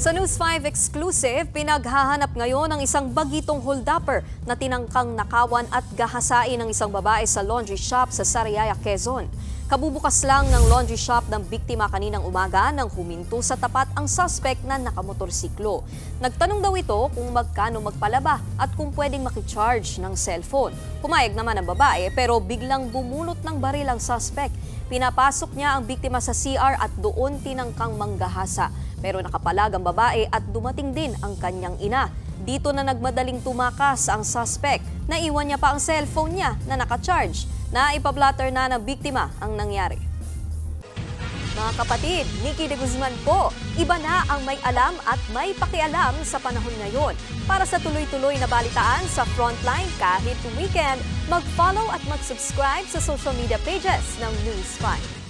Sa News 5 exclusive, pinaghahanap ngayon ng isang bagitong holdupper na tinangkang nakawan at gahasain ng isang babae sa laundry shop sa Sariaya, Quezon. Kabubukas lang ng laundry shop ng biktima kaninang umaga nang huminto sa tapat ang suspect na nakamotorsiklo. Nagtanong daw ito kung magkano magpalaba at kung pwedeng makicharge ng cellphone. Pumayag naman ang babae pero biglang bumunot ng baril ang suspect. Pinapasok niya ang biktima sa CR at doon tinangkang manggahasa. Pero nakapalag ang babae at dumating din ang kanyang ina. Dito na nagmadaling tumakas ang suspect. Naiwan niya pa ang cellphone niya na nakacharge. Naipablatter na ng biktima ang nangyari. Mga kapatid, Nikki de Guzman po. Iba na ang may alam at may pakialam sa panahon ngayon. Para sa tuloy-tuloy na balitaan sa Frontline kahit weekend, mag-follow at mag-subscribe sa social media pages ng News 5.